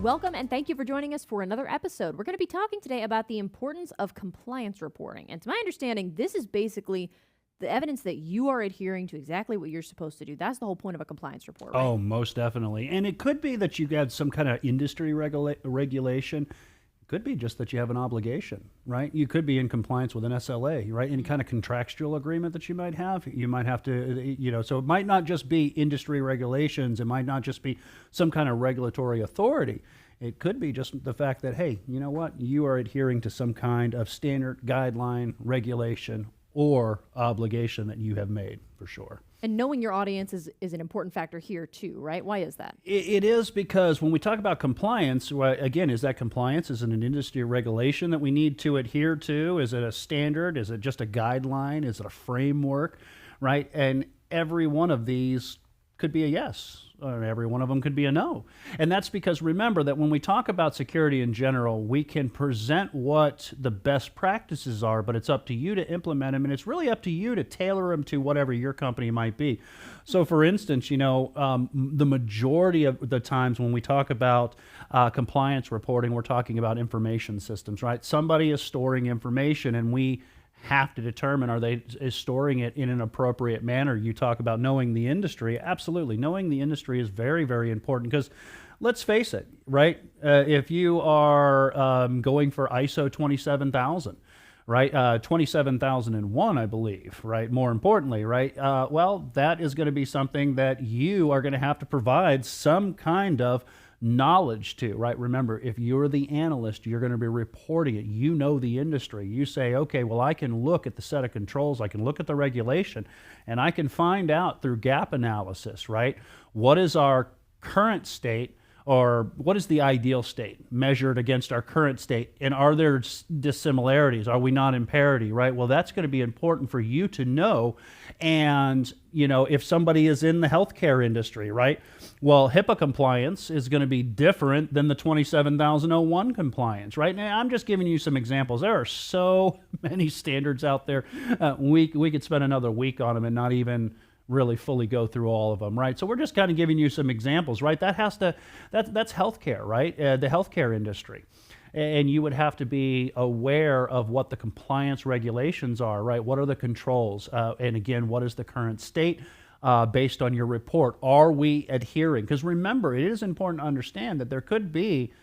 Welcome and thank you for joining us for another episode. We're going to be talking today about the importance of compliance reporting. And to my understanding, this is basically the evidence that you are adhering to exactly what you're supposed to do. That's the whole point of a compliance report, right? Oh, most definitely. And it could be that you got some kind of industry regulation. It could be just that you have an obligation, right? You could be in compliance with an SLA, right? Any kind of contractual agreement that you might have. You might have to, so it might not just be industry regulations. It might not just be some kind of regulatory authority. It could be just the fact that, hey, you know what? You are adhering to some kind of standard guideline, regulation, or obligation that you have made, for sure. And knowing your audience is an important factor here too, right? Why is that? It is because when we talk about compliance, well, again, is that compliance? Is it an industry regulation that we need to adhere to? Is it a standard? Is it just a guideline? Is it a framework, right? And every one of these could be a yes, or every one of them could be a no. And that's because remember that when we talk about security in general, we can present what the best practices are, but it's up to you to implement them, and it's really up to you to tailor them to whatever your company might be. So for instance, the majority of the times when we talk about compliance reporting, we're talking about information systems, right? Somebody is storing information, and we have to determine, is storing it in an appropriate manner. You talk about knowing the industry. Absolutely. Knowing the industry is very, very important because let's face it, right? If you are going for ISO 27000, right? 27001, I believe, right? More importantly, right? Well, that is going to be something that you are going to have to provide some kind of knowledge to, right? Remember, if you're the analyst, you're going to be reporting it. You know the industry. You say, okay, well, I can look at the set of controls, I can look at the regulation, and I can find out through gap analysis, right? What is our current state, or what is the ideal state measured against our current state? And are there dissimilarities? Are we not in parity, right? Well, that's going to be important for you to know. And, if somebody is in the healthcare industry, right? Well, HIPAA compliance is going to be different than the 27001 compliance, right? Now, I'm just giving you some examples. There are so many standards out there. We could spend another week on them and not even really fully go through all of them, right? So we're just kind of giving you some examples, right? That's healthcare, right? The healthcare industry. And you would have to be aware of what the compliance regulations are, right? What are the controls? And again, what is the current state based on your report? Are we adhering? Because remember, it is important to understand that there could be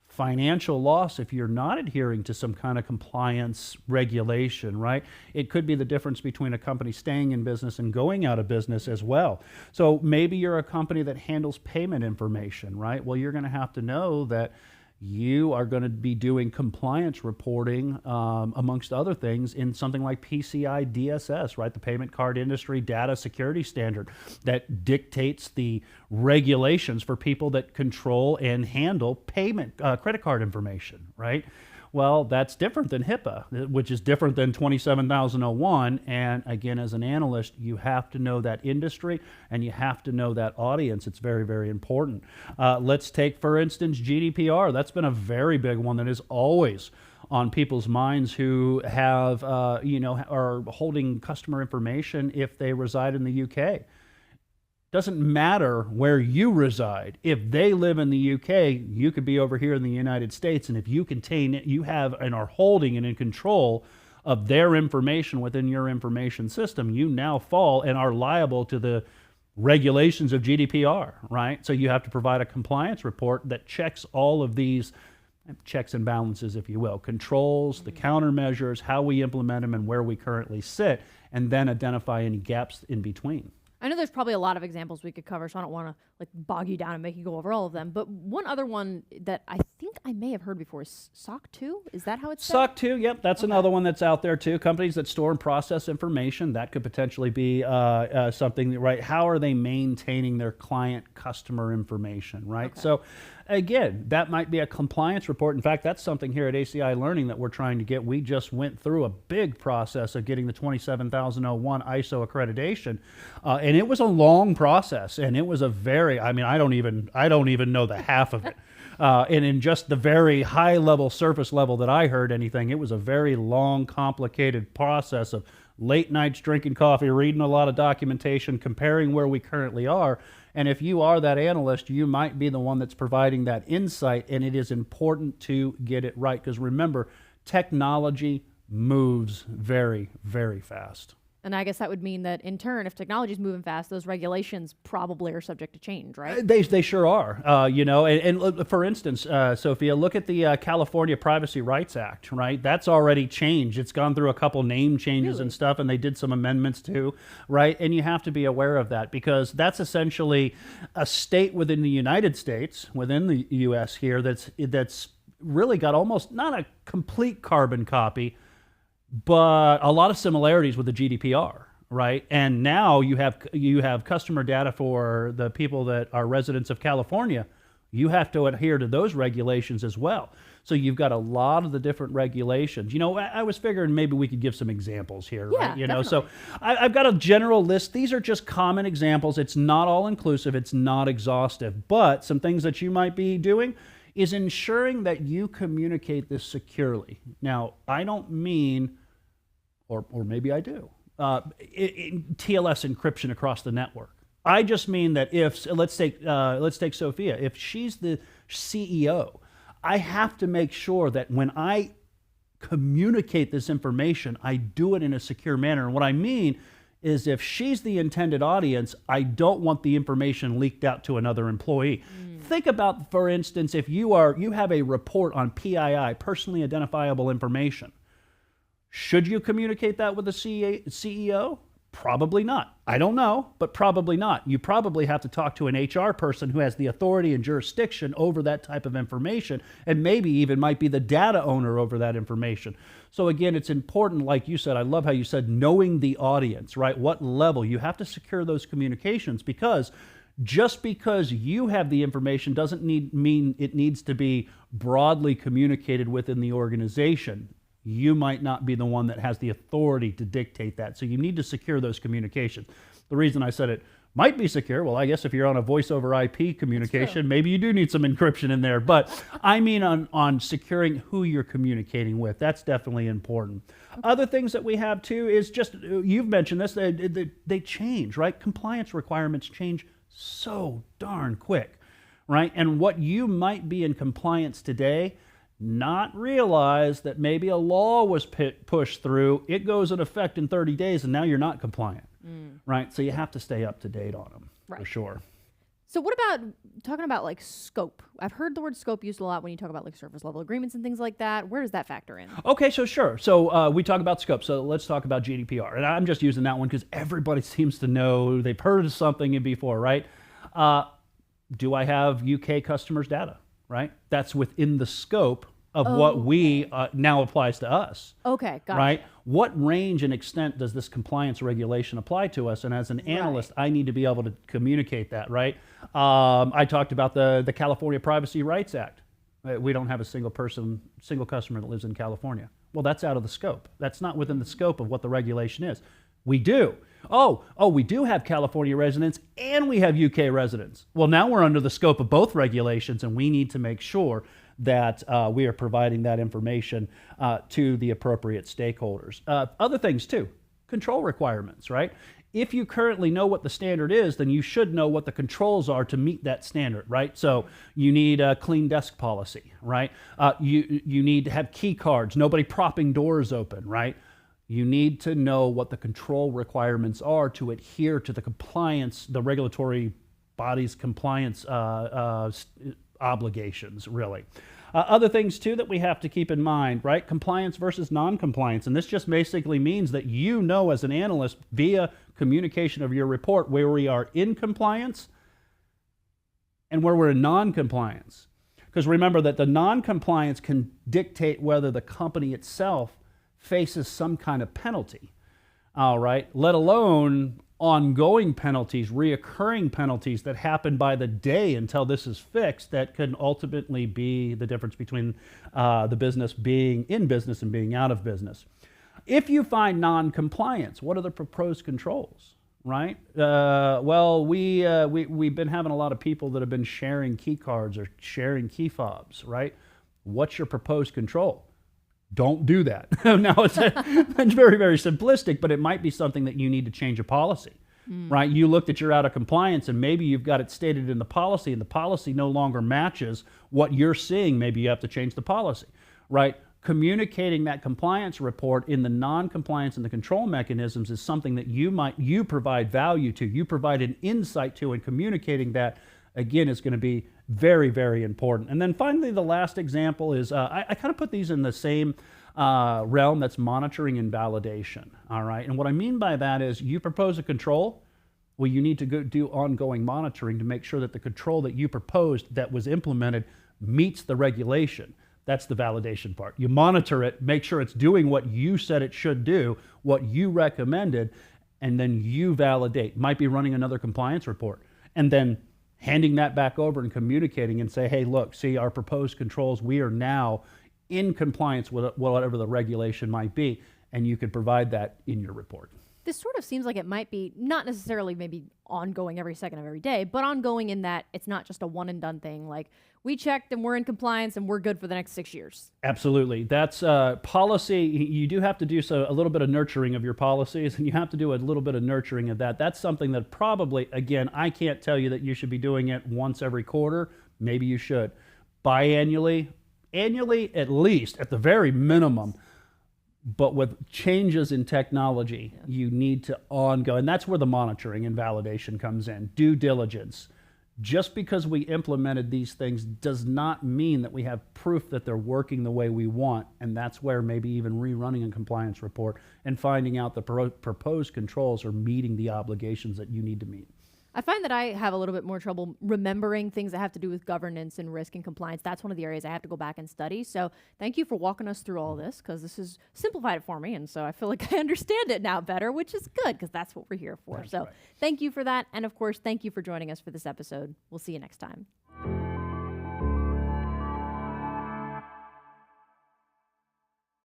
financial loss if you're not adhering to some kind of compliance regulation, right? It could be the difference between a company staying in business and going out of business as well. So maybe you're a company that handles payment information, right? Well, you're going to have to know that you are going to be doing compliance reporting, amongst other things, in something like PCI DSS, right? The Payment Card Industry Data Security Standard that dictates the regulations for people that control and handle payment, credit card information, right? Well, that's different than HIPAA, which is different than 27001. And again, as an analyst, you have to know that industry and you have to know that audience. It's very, very important. Let's take, for instance, GDPR. That's been a very big one that is always on people's minds who have, are holding customer information if they reside in the UK. Doesn't matter where you reside. If they live in the UK, you could be over here in the United States, and if you contain it, you have and are holding and in control of their information within your information system, you now fall and are liable to the regulations of GDPR, right? So you have to provide a compliance report that checks all of these checks and balances, if you will, controls, the countermeasures, how we implement them, and where we currently sit, and then identify any gaps in between. I know there's probably a lot of examples we could cover, so I don't want to bog you down and make you go over all of them. But one other one that I think I may have heard before is SOC 2. Is that how it's said? SOC 2, yep, that's another one that's out there too. Companies that store and process information, that could potentially be something, right? How are they maintaining their client customer information, right? Okay. So again, that might be a compliance report. In fact, that's something here at ACI Learning that we're trying to get. We just went through a big process of getting the 27001 ISO accreditation, and it was a long process, and it was a very, I don't even know the half of it. And in just the very high level, surface level that I heard anything, it was a very long, complicated process of late nights drinking coffee, reading a lot of documentation, comparing where we currently are. And if you are that analyst, you might be the one that's providing that insight, and it is important to get it right. Because remember, technology moves very, very fast. And I guess that would mean that in turn, if technology is moving fast, those regulations probably are subject to change, right? They sure are. You know, and for instance, Sophia, look at the California Privacy Rights Act, right? That's already changed. It's gone through a couple name changes and stuff, and they did some amendments too, right? And you have to be aware of that because that's essentially a state within the United States, within the U.S. here, that's really got almost not a complete carbon copy, but a lot of similarities with the GDPR, right? And now you have customer data for the people that are residents of California. You have to adhere to those regulations as well. So you've got a lot of the different regulations. You know, I was figuring maybe we could give some examples here, Yeah, right? You know, definitely. so I've got a general list. These are just common examples. It's not all inclusive. It's not exhaustive. But some things that you might be doing is ensuring that you communicate this securely. Now, I don't mean, or maybe I do, TLS encryption across the network. I just mean that if, let's take Sophia, if she's the CEO, I have to make sure that when I communicate this information, I do it in a secure manner. And what I mean is if she's the intended audience, I don't want the information leaked out to another employee. Think about, for instance, if you have a report on PII, personally identifiable information. Should you communicate that with the CEO? Probably not. I don't know, but probably not. You probably have to talk to an HR person who has the authority and jurisdiction over that type of information, and maybe even might be the data owner over that information. So again, it's important, like you said, I love how you said, knowing the audience, right? What level? You have to secure those communications, because just because you have the information doesn't mean it needs to be broadly communicated within the organization. You might not be the one that has the authority to dictate that. So you need to secure those communications. The reason I said it might be secure, well, I guess if you're on a voice over IP communication, maybe you do need some encryption in there. But I mean on securing who you're communicating with. That's definitely important. Okay. Other things that we have too is just, you've mentioned this, they change, right? Compliance requirements change so darn quick, right? And what you might be in compliance today, not realize that maybe a law was pushed through, it goes in effect in 30 days, and now you're not compliant, right? So you have to stay up to date on them, for sure. So what about talking about like scope? I've heard the word scope used a lot when you talk about like surface level agreements and things like that. Where does that factor in? Okay, so sure. So we talk about scope. So let's talk about GDPR. And I'm just using that one because everybody seems to know, they've heard of something before, right? Do I have UK customers' data, right? That's within the scope of what we now applies to us. Okay, got it. Right? What range and extent does this compliance regulation apply to us? And as an analyst, I need to be able to communicate that, right? I talked about the California Privacy Rights Act. We don't have a single customer that lives in California. Well, that's out of the scope. That's not within the scope of what the regulation is. We do. We do have California residents and we have UK residents. Well, now we're under the scope of both regulations, and we need to make sure that we are providing that information to the appropriate stakeholders. Other things too, control requirements, right? If you currently know what the standard is, then you should know what the controls are to meet that standard, right? So you need a clean desk policy, right? You need to have key cards, nobody propping doors open, right? You need to know what the control requirements are to adhere to the compliance, the regulatory body's compliance obligations, really. Other things too that we have to keep in mind, right? Compliance versus non-compliance. And this just basically means that you know as an analyst via communication of your report where we are in compliance and where we're in non-compliance. Because remember that the non-compliance can dictate whether the company itself faces some kind of penalty, all right? Let alone ongoing penalties, reoccurring penalties that happen by the day until this is fixed, that can ultimately be the difference between the business being in business and being out of business. If you find non-compliance, what are the proposed controls, right? We've been having a lot of people that have been sharing key cards or sharing key fobs, right? What's your proposed control? Don't do that. Now, it's very, very simplistic, but it might be something that you need to change a policy, right? You looked at you're out of compliance, and maybe you've got it stated in the policy, and the policy no longer matches what you're seeing. Maybe you have to change the policy, right? Communicating that compliance report in the non-compliance and the control mechanisms is something that you provide value to, you provide an insight to, and communicating that, again, is going to be very, very important. And then finally, the last example is, I kind of put these in the same realm, that's monitoring and validation, all right? And what I mean by that is you propose a control, well, you need to go do ongoing monitoring to make sure that the control that you proposed that was implemented meets the regulation. That's the validation part. You monitor it, make sure it's doing what you said it should do, what you recommended, and then you validate. Might be running another compliance report, and then handing that back over and communicating and say, hey, look, see our proposed controls, we are now in compliance with whatever the regulation might be, and you could provide that in your report. This sort of seems like it might be not necessarily maybe ongoing every second of every day, but ongoing in that it's not just a one and done thing. Like, we checked and we're in compliance and we're good for the next 6 years. Absolutely. That's policy. You do have to do a little bit of nurturing of your policies, and you have to do a little bit of nurturing of that. That's something that probably, again, I can't tell you that you should be doing it once every quarter. Maybe you should. Biannually, annually at least, at the very minimum. But with changes in technology, you need to ongoing. And that's where the monitoring and validation comes in. Due diligence. Just because we implemented these things does not mean that we have proof that they're working the way we want. And that's where maybe even rerunning a compliance report and finding out the proposed controls are meeting the obligations that you need to meet. I find that I have a little bit more trouble remembering things that have to do with governance and risk and compliance. That's one of the areas I have to go back and study. So thank you for walking us through all this, because this has simplified it for me. And so I feel like I understand it now better, which is good, because that's what we're here for. That's so right. Thank you for that. And of course, thank you for joining us for this episode. We'll see you next time.